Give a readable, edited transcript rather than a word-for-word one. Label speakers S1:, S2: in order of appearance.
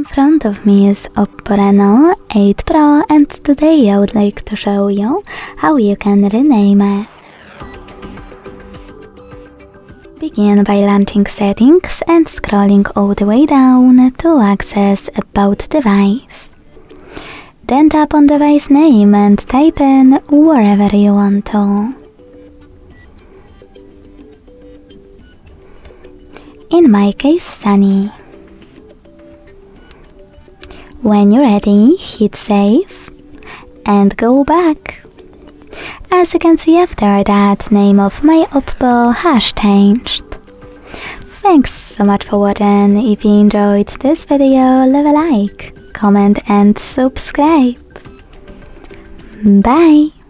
S1: In front of me is OPPO Reno 8 Pro, and today I would like to show you how you can rename it. Begin by launching settings and scrolling all the way down to access about device. Then tap on device name and type in wherever you want to. In my case, Sunny. When you're ready, hit save and go back. As you can see, after that, name of my OPPO has changed. Thanks so much for watching. If you enjoyed this video, leave a like, comment and subscribe. Bye!